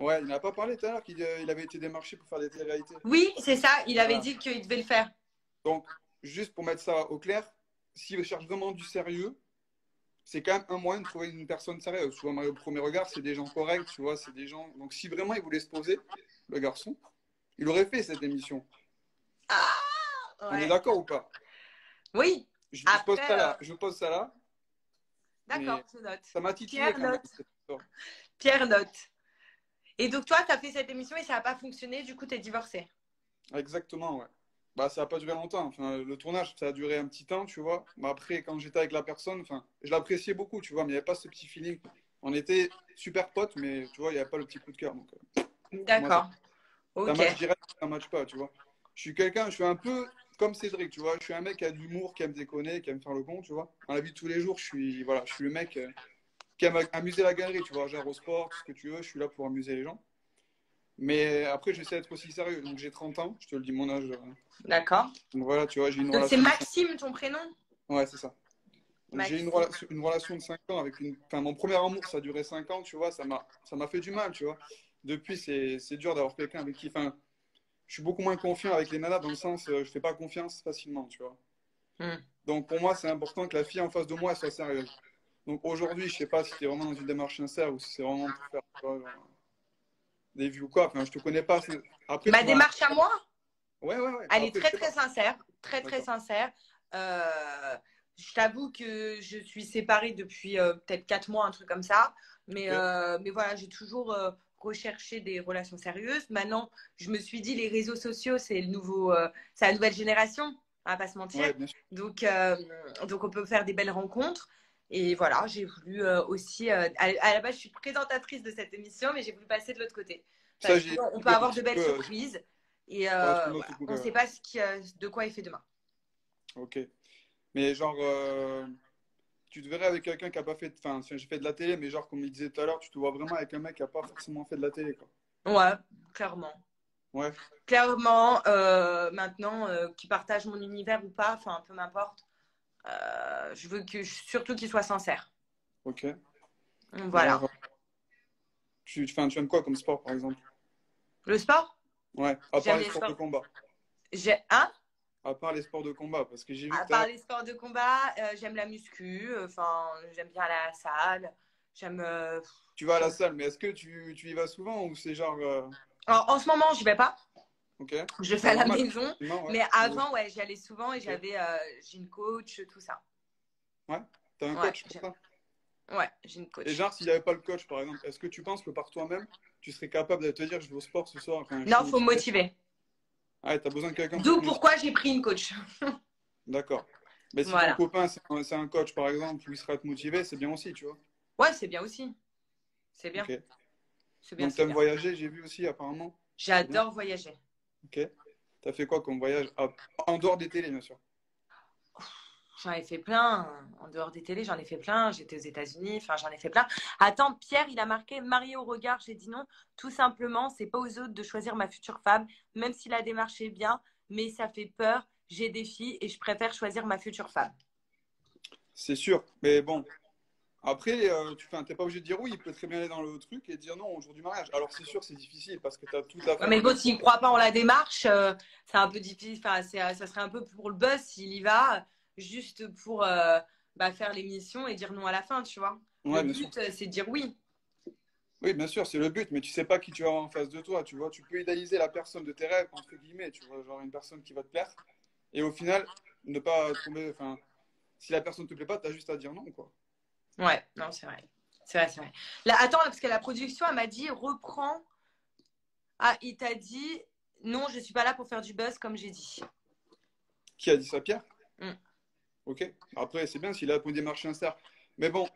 Ouais, il n'a pas parlé tout à l'heure qu'il avait été démarché pour faire des télé-réalités. Oui, c'est ça. Il avait dit qu'il devait le faire. Donc, juste pour mettre ça au clair, s'il cherche vraiment du sérieux, c'est quand même un moyen de trouver une personne sérieuse. Tu vois, Mario au premier regard, c'est des gens corrects, tu vois, c'est des gens. Donc, si vraiment il voulait se poser, le garçon, il aurait fait cette émission. Ah, ouais. On est d'accord ou pas? Oui. Je pose ça là. D'accord, je note. Ça m'a titillé Pierre quand même. note. Pierre note. Et donc, toi, tu as fait cette émission et ça n'a pas fonctionné, du coup, tu es divorcé. Exactement, ouais. Bah, ça n'a pas duré longtemps. Enfin, le tournage, ça a duré un petit temps, tu vois. Mais après, quand j'étais avec la personne, enfin, je l'appréciais beaucoup, tu vois, mais il n'y avait pas ce petit feeling. On était super potes, mais tu vois, il n'y avait pas le petit coup de cœur. Donc, pour moi, D'accord. ça Ok. match direct, ça match pas, tu vois. Je suis un peu comme Cédric, tu vois. Je suis un mec qui a de l'humour, qui aime déconner, qui aime faire le con, tu vois. Dans la vie de tous les jours, voilà, je suis le mec qui aime amuser la galerie, tu vois. Genre au sport, tout ce que tu veux, je suis là pour amuser les gens. Mais après, j'essaie d'être aussi sérieux. Donc, j'ai 30 ans, je te le dis, mon âge. D'accord. Donc, voilà, tu vois, j'ai une Donc, c'est relation. Maxime, ton prénom? Ouais, c'est ça. Donc, j'ai Maxime. une relation de 5 ans avec une. Enfin, mon premier amour, ça a duré 5 ans, tu vois. Ça m'a fait du mal, tu vois. Depuis, c'est dur d'avoir quelqu'un avec qui. Enfin, je suis beaucoup moins confiant avec les nanas dans le sens, je fais pas confiance facilement, tu vois. Donc, pour moi, c'est important que la fille en face de moi, elle soit sérieuse. Donc, aujourd'hui, je sais pas si tu es vraiment dans une démarche sincère ou si c'est vraiment pour faire, tu vois, genre, des vues ou quoi. Enfin, je te connais pas. Après, Ma tu vas. démarche à moi, Ouais, ouais, ouais. elle est Après, très, je sais très pas. sincère. Très, très D'accord. sincère. Je t'avoue que je suis séparée depuis peut-être 4 mois, un truc comme ça. Ok. Mais voilà, j'ai toujours recherché des relations sérieuses. Maintenant, je me suis dit, les réseaux sociaux, c'est la nouvelle génération, on va pas se mentir. Ouais, bien sûr. Donc, on peut faire des belles rencontres. Et voilà, j'ai voulu aussi. À la base, je suis présentatrice de cette émission, mais j'ai voulu passer de l'autre côté. Ça, Parce j'ai qu'on peut coupé un avoir de petit belles peu. surprises. Et Ouais, excuse-moi de te voilà, on couper, ne sait ouais. pas de quoi il fait demain. Ok. Mais genre, tu te verrais avec quelqu'un qui a pas fait. Enfin, si j'ai fait de la télé, mais genre, comme il disait tout à l'heure, tu te vois vraiment avec un mec qui a pas forcément fait de la télé, quoi. Ouais, clairement. Ouais. Clairement, maintenant, qu'il partage mon univers ou pas, enfin, peu m'importe. Je veux surtout qu'il soit sincère. Ok. Voilà. Genre, enfin, tu aimes quoi comme sport, par exemple? Le sport, Ouais. À part j'aime les les sports de sports. combat. Hein? À part les sports de combat, parce que j'ai vu À que tout à part l'heure. les sports de combat, j'aime la muscu. Enfin, j'aime bien aller à la salle. J'aime. Tu vas à la salle, mais est-ce que tu y vas souvent ou c'est genre. Alors, en ce moment, je vais pas. Ok. Je le fais Bah, à la normal. maison. Non, ouais. Mais avant, ouais, j'y allais souvent et Ok. j'ai une coach, tout ça. Ouais. T'as un Ouais, coach pour ça? ouais, j'ai une Et coach. genre, s'il n'y avait pas le coach, par exemple, est-ce que tu penses que par toi-même, tu serais capable de te dire, je vais au sport ce soir, enfin, je suis Non, faut me motivé? motiver. Ah, t'as besoin de quelqu'un pour D'où te motiver. pourquoi j'ai pris une coach. D'accord. Mais si ton Voilà. copain, c'est un coach, par exemple, où il sera te motiver, c'est bien aussi, tu vois. Ouais, c'est bien aussi. C'est bien. Ok. C'est bien, Donc, c'est t'aimes bien. voyager, j'ai vu aussi, apparemment. C'est bien. J'adore voyager. Ok. T'as fait quoi comme voyage? En dehors des télés, bien sûr. J'en ai fait plein. En dehors des télés, j'en ai fait plein. J'étais aux États-Unis. Enfin, j'en ai fait plein. Attends, Pierre, il a marqué marié au regard. J'ai dit non. Tout simplement, c'est pas aux autres de choisir ma future femme, même si la démarche est bien, mais ça fait peur. J'ai des filles et je préfère choisir ma future femme. C'est sûr. Mais bon, après, t'es pas obligé de dire oui. Il peut très bien aller dans le truc et dire non au jour du mariage. Alors, c'est sûr, c'est difficile parce que t'as toute la Ouais, mais famille. bon, s'il ne croit pas en la démarche, c'est un peu difficile. Enfin, ça serait un peu pour le buzz s'il y va, juste pour faire l'émission et dire non à la fin, tu vois. Le Ouais, bien sûr. but, c'est de dire oui. Oui, bien sûr, c'est le but, mais tu sais pas qui tu vas avoir en face de toi, tu vois. Tu peux idéaliser la personne de tes rêves, entre guillemets, tu vois, genre une personne qui va te plaire. Et au final, ne pas tomber, enfin, si la personne te plaît pas, t'as juste à dire non, quoi. Ouais, non, c'est vrai. C'est vrai, c'est vrai. Là, attends, parce que la production, elle m'a dit reprends. Ah, il t'a dit non, je suis pas là pour faire du buzz, comme j'ai dit. Qui a dit ça, Pierre? Mm. Ok. Après, c'est bien s'il a pour une démarche sincère. Mais bon,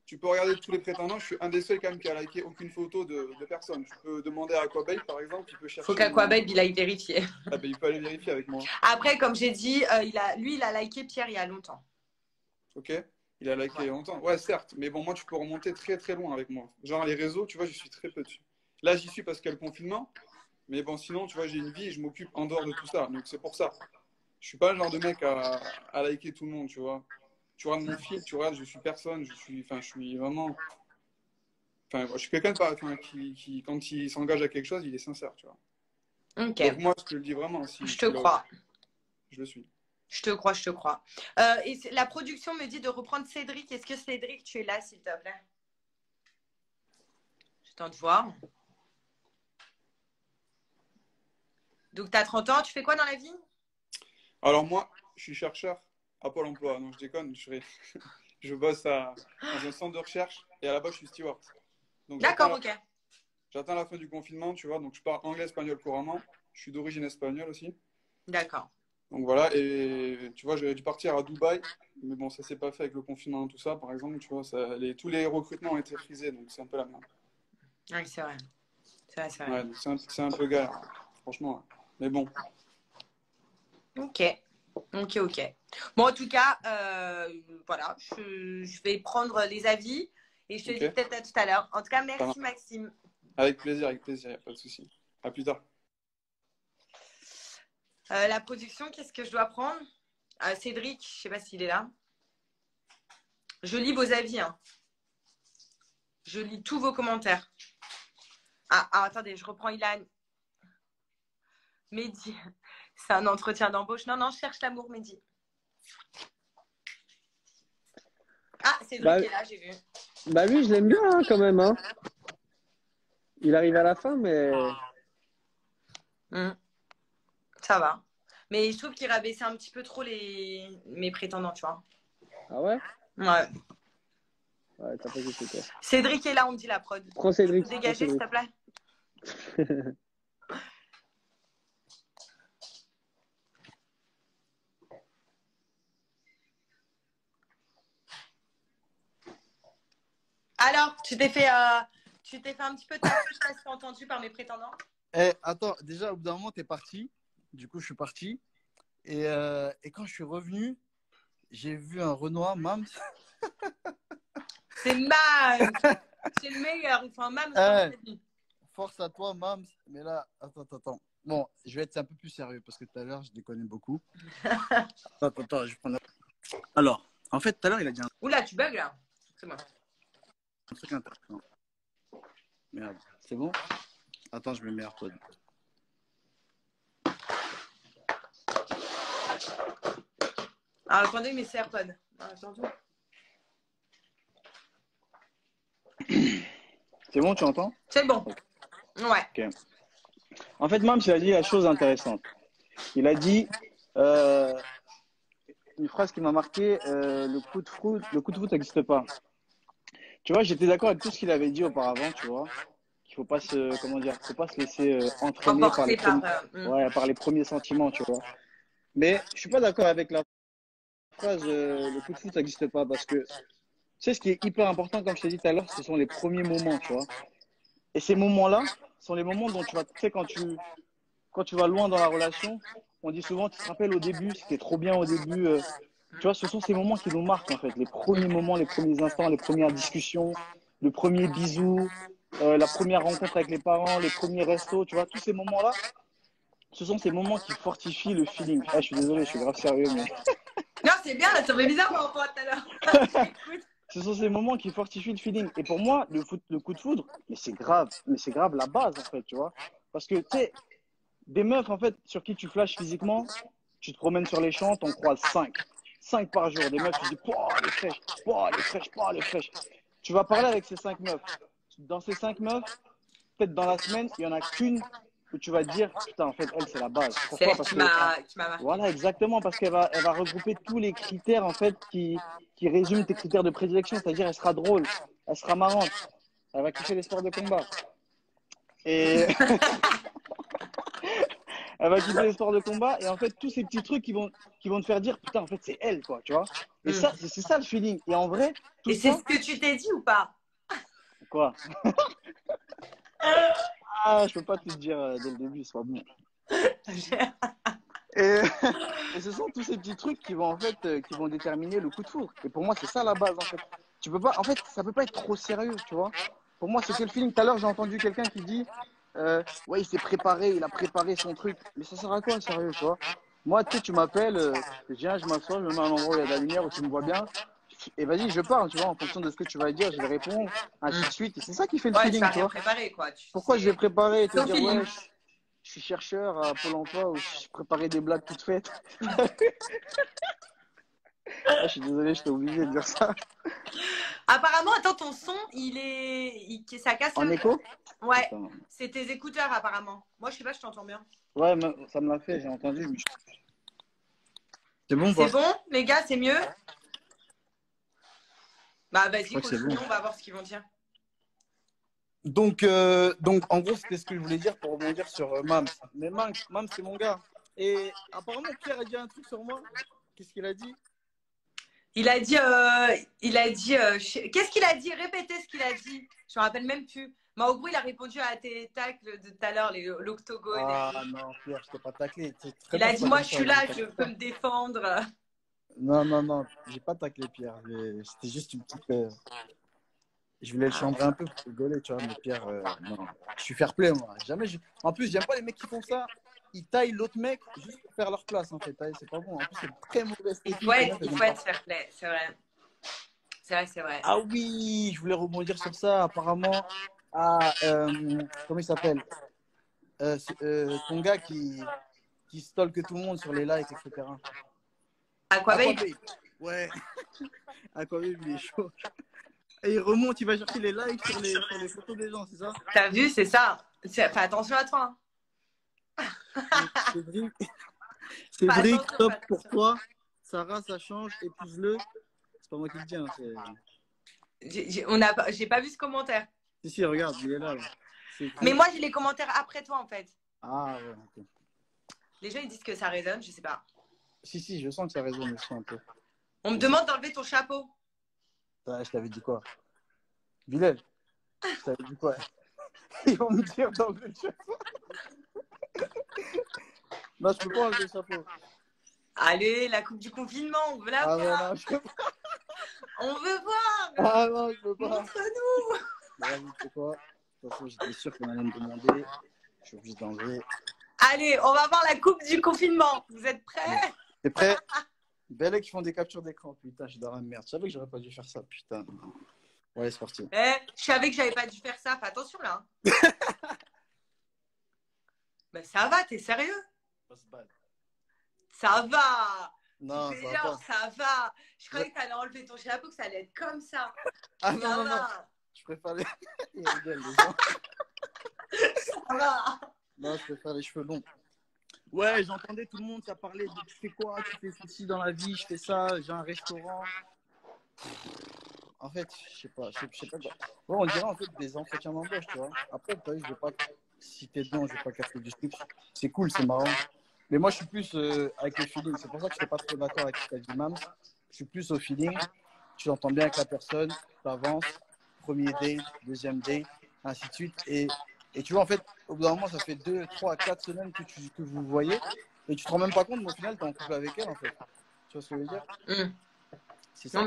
tu peux regarder tous les prétendants. Je suis un des seuls quand même qui a liké aucune photo de personne. Tu peux demander à Aquababe, par exemple, il peut Faut chercher mon. qu'Aquababe, il aille vérifier. Ah ben, il peut aller vérifier avec moi. Après, comme j'ai dit, il a liké Pierre il y a longtemps. Ok? Il a liké il y Ouais. a longtemps. Ouais, certes. Mais bon, moi, tu peux remonter très très loin avec moi. Genre les réseaux, tu vois, je suis très peu dessus. Là, j'y suis parce qu'il y a le confinement. Mais bon, sinon, tu vois, j'ai une vie et je m'occupe en dehors de tout ça. Donc, c'est pour ça. Je suis pas le genre de mec à liker tout le monde, tu vois. Tu regardes mon fil, tu regardes, je suis personne. Enfin, je suis vraiment. Enfin, je suis quelqu'un de enfin, qui, quand il s'engage à quelque chose, il est sincère, tu vois. Ok, Donc, moi, je te le dis vraiment, si je je te suis là, crois. je le suis. Je te crois, je te crois. La production me dit de reprendre Cédric. Est-ce que Cédric, tu es là, s'il te plaît? J'attends de voir. Donc, tu as 30 ans. Tu fais quoi dans la vie? Alors, moi, je suis chercheur à Pôle emploi. Non, je déconne. Je bosse dans un centre de recherche et à la base, je suis steward. Donc, D'accord, ok. j'attends la fin du confinement, tu vois. Donc, je parle anglais, espagnol couramment. Je Je suis d'origine espagnole aussi. D'accord. Donc voilà, et tu vois, j'aurais dû partir à Dubaï, mais bon, ça s'est pas fait avec le confinement et tout ça, par exemple, tu vois, tous les recrutements ont été frisés, donc c'est un peu la merde. Oui, c'est vrai. C'est vrai, c'est vrai. Ouais, donc c'est un peu galère, franchement. Ouais. Mais bon. Ok. Bon, en tout cas, voilà, je vais prendre les avis et je te dis peut-être à tout à l'heure. En tout cas, merci Maxime. Avec plaisir, il n'y a pas de souci. À plus tard. La production, qu'est-ce que je dois prendre? Cédric, je ne sais pas s'il est là. Je lis vos avis. Hein. Je lis tous vos commentaires. Attendez, je reprends Ilan. Mehdi, c'est un entretien d'embauche. Non, je cherche l'amour, Mehdi. Cédric est là, j'ai vu. Bah lui, je l'aime bien hein, quand même. Hein. Il arrive à la fin, mais... Ça va. Mais je trouve qu'il rabaissait un petit peu trop mes prétendants, tu vois. Ah ouais? Ouais. Ouais, t'as pas écouté, toi. Cédric est là, on me dit la prod. Prends Cédric. Dégagez, s'il te plaît. Alors, tu t'es fait un petit peu de ta je sais pas si t'as entendu par mes prétendants. Attends, déjà, au bout d'un moment, t'es parti. Du coup, je suis parti. Et quand je suis revenu, j'ai vu un Renoir, Mams. C'est Mams. C'est le meilleur. Il faut un Mams. Force à toi, Mams. Mais là, attends. Bon, je vais être un peu plus sérieux parce que tout à l'heure, je déconnais beaucoup. Attends, je prends la... Alors, en fait, tout à l'heure, il a dit un... Oula, tu bugs là. C'est moi. Un truc intéressant. Merde, c'est bon? Attends, je mets mes AirPods. Attendez, mes AirPods. C'est bon, tu entends? C'est bon. Ouais. Ok. En fait, Mams, il a dit la chose intéressante. Il a dit une phrase qui m'a marqué, le coup de foot n'existe pas. Tu vois, j'étais d'accord avec tout ce qu'il avait dit auparavant, tu vois. Qu'il faut pas faut pas se laisser entraîner par les premiers sentiments, tu vois. Mais je suis pas d'accord avec la phrase le coup de foot n'existe pas parce que tu sais ce qui est hyper important, comme je t'ai dit tout à l'heure, ce sont les premiers moments, tu vois. Et ces moments-là sont les moments dont tu sais, quand tu vas loin dans la relation, on dit souvent, tu te rappelles au début, c'était trop bien au début. Tu vois, ce sont ces moments qui nous marquent, en fait. Les premiers moments, les premiers instants, les premières discussions, le premier bisou, la première rencontre avec les parents, les premiers restos, tu vois, tous ces moments-là, ce sont ces moments qui fortifient le feeling. Je suis désolé, je suis grave sérieux, mais... Non, c'est bien, ça fait bizarre par rapport à tout à l'heure. Ce sont ces moments qui fortifient le feeling. Et pour moi, le coup de foudre, mais c'est grave la base, en fait, tu vois. Parce que, tu sais, des meufs, en fait, sur qui tu flashes physiquement, tu te promènes sur les champs, t'en croises 5. 5 par jour. Des meufs, tu dis, elle est fraîche, elle est fraîche. Tu vas parler avec ces 5 meufs. Dans ces 5 meufs, peut-être dans la semaine, il n'y en a qu'une où tu vas te dire, putain, en fait, elle, c'est la base. Pourquoi? Parce qui m'a marqué. Voilà, exactement, parce qu'elle va regrouper tous les critères, en fait, qui résument tes critères de prédilection. C'est-à-dire, elle sera drôle, elle sera marrante, elle va kiffer les sports de combat. Et... elle va kiffer les sports de combat. Et en fait, tous ces petits trucs qui vont te faire dire, putain, en fait, c'est elle, quoi, tu vois. Et ça, c'est ça le feeling. Et en vrai, tout ça... c'est ce que tu t'es dit ou pas? Quoi? Je peux pas te le dire dès le début, sois bon. Et ce sont tous ces petits trucs qui vont en fait qui vont déterminer le coup de foudre. Et pour moi, c'est ça la base en fait. Tu peux pas, en fait, ça peut pas être trop sérieux, tu vois. Pour moi, c'est que le feeling. Tout à l'heure, j'ai entendu quelqu'un qui dit, ouais, il s'est préparé, il a préparé son truc. Mais ça sert à quoi, sérieux, tu vois? Moi, tu sais, tu m'appelles, je viens, je m'assois, je me mets à un endroit où il y a de la lumière, où tu me vois bien. Et vas-y, je parle, tu vois, en fonction de ce que tu vas dire, je vais répondre, ainsi de suite. Et c'est ça qui fait le feeling, tu vois. Préparé, quoi. Pourquoi je vais préparer et te dire, ouais, je suis chercheur à Pôle emploi ou je préparais des blagues toutes faites. Je suis désolé, je t'ai obligé de dire ça. Apparemment, attends, ton son, ça casse. En écho? Ouais, c'est tes écouteurs, apparemment. Moi, je sais pas, je t'entends bien. Ouais, ça me l'a fait, j'ai entendu. C'est bon, c'est bon, les gars, c'est mieux? Bah, vas-y, continue, on va voir ce qu'ils vont dire. Donc, en gros, c'était ce que je voulais dire pour rebondir sur Mams. Mais Mams, c'est mon gars. Et apparemment, Pierre a dit un truc sur moi. Qu'est-ce qu'il a dit? Il a dit, qu'est-ce qu'il a dit? Répétez ce qu'il a dit. Je me rappelle même plus. Mais en gros, il a répondu à tes tacles de tout à l'heure, l'octogone. Ah non, Pierre, je t'ai pas taclé. Il a dit, moi, je suis là, je peux me défendre. Non, j'ai pas taclé Pierre. C'était juste une petite. Je voulais le chambrer un peu pour rigoler, tu vois, mais Pierre, non. Je suis fair play, moi. En plus, j'aime pas les mecs qui font ça. Ils taillent l'autre mec juste pour faire leur place, en fait. C'est pas bon. En plus, c'est très mauvais esthétique. Il faut être fair play, c'est vrai. C'est vrai. Ah oui, je voulais rebondir sur ça. Apparemment, comment il s'appelle ton gars qui stalke tout le monde sur les likes, etc. Aquababe. Ouais. Aquababe, il est chaud. Et il remonte, il va chercher les likes sur les photos des gens, c'est ça? T'as vu, c'est ça. Fais attention à toi. Cédric, top pour toi. Sarah, ça change, épouse-le. C'est pas moi qui le dis. Hein, j'ai pas vu ce commentaire. Si, regarde, il est là. Mais moi, j'ai les commentaires après toi, en fait. Ah, ouais, ok. Les gens, ils disent que ça résonne, je sais pas. Si, je sens que ça résonne aussi un peu. On me demande d'enlever ton chapeau. Je t'avais dit quoi? Bilal, je t'avais dit quoi? Ils vont me dire d'enlever le chapeau. Non, je peux pas enlever le chapeau. Allez, la coupe du confinement, on veut la voir. Non, je peux pas. On veut voir. Ah non, je peux pas. Montre-nous. Ouais, tu sais quoi? De toute façon, j'étais sûr qu'on allait me demander. Je suis obligé d'enlever. Allez, on va voir la coupe du confinement. Vous êtes prêts? T'es prêt? Belle qui font des captures d'écran. Putain, je suis dans la merde. Je savais que j'aurais pas dû faire ça. Putain. Ouais, c'est parti. Je savais que j'avais pas dû faire ça. Fais attention là. Ben, ça va, t'es sérieux? Ça va. Non, tu fais genre, ça va. Je croyais que t'allais enlever ton chapeau, que ça allait être comme ça. Ah ça non. Je préfère les. Ils rigolent, les gens. Ça va. Non, je préfère les cheveux longs. Ouais, j'entendais tout le monde, ça parlait de tu fais quoi, tu fais ceci dans la vie, je fais ça, j'ai un restaurant. En fait, je sais pas quoi. Ouais, on dirait en fait des entretiens d'embauche, tu vois. Après, tu vois, je veux pas citer dedans, je veux pas casser du sucre. C'est cool, c'est marrant. Mais moi, je suis plus avec le feeling. C'est pour ça que je suis pas trop d'accord avec ce qu'a dit Mams. Je suis plus au feeling. Tu l'entends bien avec la personne, tu avances, premier date, deuxième date, ainsi de suite. Et tu vois, en fait, au bout d'un moment, ça fait 2, 3, 4 semaines que vous voyez et tu te rends même pas compte, mais au final, tu es en couple avec elle, en fait. Tu vois ce que je veux dire? C'est ça.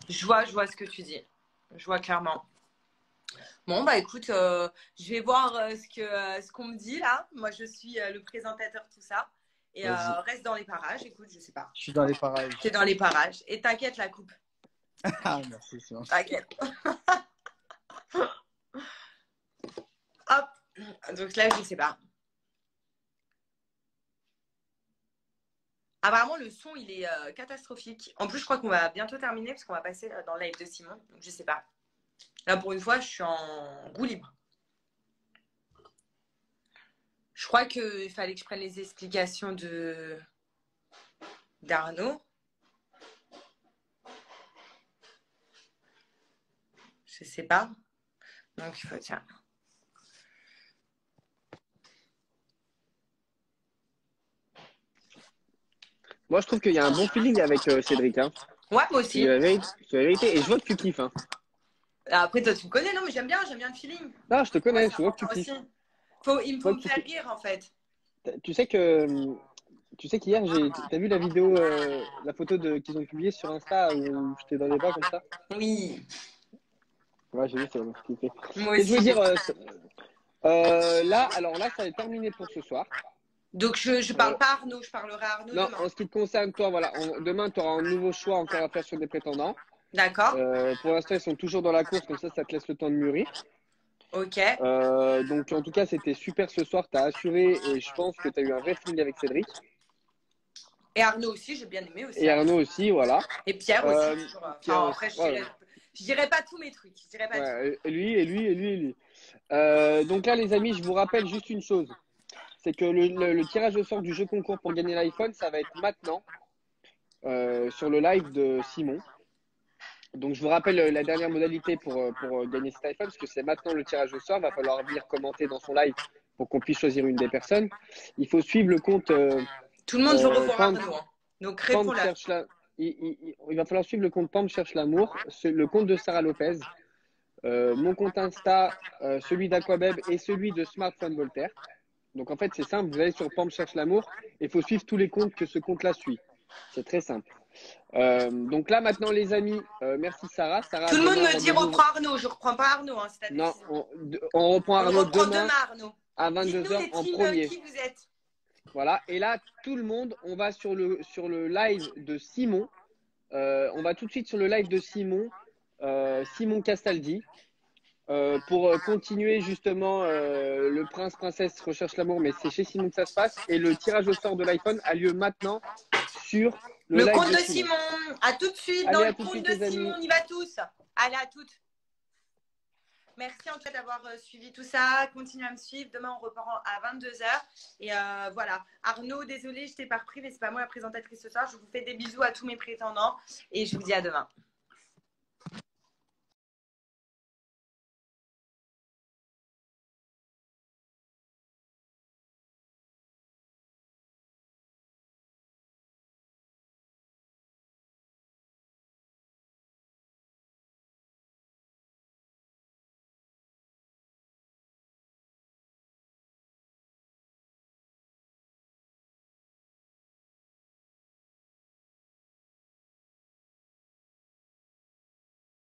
Je vois ce que tu dis. Je vois clairement. Bon, bah écoute, je vais voir ce qu'on me dit là. Moi, je suis le présentateur, tout ça. Et reste dans les parages. Écoute, je sais pas. Je suis dans les parages. Tu es dans les parages. Et t'inquiète, la coupe. Ah, merci, c'est bon. T'inquiète. Hop. Donc là, je sais pas. Apparemment, le son, il est catastrophique. En plus, je crois qu'on va bientôt terminer parce qu'on va passer dans le live de Simon. Donc, je sais pas. Là, pour une fois, je suis en roue libre. Je crois qu'il fallait que je prenne les explications d'Arnaud. Je sais pas. Donc, il faut... Tiens. Moi, je trouve qu'il y a un bon feeling avec Cédric. Hein. Ouais, moi aussi. C'est la vérité. Et je vois que tu kiffes. Hein. Après, toi, tu me connais, non, mais j'aime bien le feeling. Non, je te connais, ouais, je vois que tu kiffes. Il me faut me faire rire, en fait. Tu sais qu'hier, t'as vu la vidéo, la photo qu'ils ont publiée sur Insta où j'étais dans les bras comme ça? Oui. Ouais, j'ai vu, ça m'a kiffé. Moi aussi. Je veux dire, là, ça va être terminé pour ce soir. Donc, je parle pas à Arnaud, je parlerai à Arnaud non, demain. En ce qui te concerne, toi, voilà, demain, tu auras un nouveau choix encore à faire sur des prétendants. D'accord. Pour l'instant, ils sont toujours dans la course, comme ça te laisse le temps de mûrir. Ok. Donc, en tout cas, c'était super ce soir, tu as assuré et je pense que tu as eu un vrai feeling avec Cédric. Et Arnaud aussi, j'ai bien aimé aussi. Et Arnaud aussi, voilà. Et Pierre aussi. Après, je dirais pas tous mes trucs. Je dirais pas tout. Et lui. Donc là, les amis, je vous rappelle juste une chose. C'est que le tirage au sort du jeu concours pour gagner l'iPhone, ça va être maintenant sur le live de Simon. Donc, je vous rappelle la dernière modalité pour gagner cet iPhone, parce que c'est maintenant le tirage au sort. Il va falloir venir commenter dans son live pour qu'on puisse choisir une des personnes. Il faut suivre le compte. Tout le monde veut revoir Arnaud. Hein. Donc, réponds-là. Il va falloir suivre le compte Pam cherche l'amour, le compte de Sarah Lopez, mon compte Insta, celui d'Aquabeb et celui de Smartphone Voltaire. Donc, en fait, c'est simple. Vous allez sur Pam cherche l'amour et il faut suivre tous les comptes que ce compte-là suit. C'est très simple. Donc là, maintenant, les amis, merci Sarah. Tout le monde me dit reprends Arnaud. Je ne reprends pas Arnaud. Hein, non, on reprend Arnaud demain Arnaud. À 22h en premier. Qui vous êtes. Voilà. Et là, tout le monde, on va sur le live de Simon. On va tout de suite sur le live de Simon Castaldi. Pour continuer justement le prince-princesse recherche l'amour, mais c'est chez Simon que ça se passe. Et le tirage au sort de l'iPhone a lieu maintenant sur le live compte de Simon. À tout de suite. Allez, dans le compte de Simon, on y va tous. Allez, à toutes. Merci en tout cas d'avoir suivi tout ça. Continuez à me suivre. Demain, on reprend à 22h. Et voilà. Arnaud, désolé, je t'ai pas repris, mais c'est pas moi la présentatrice ce soir. Je vous fais des bisous à tous mes prétendants et je vous dis à demain.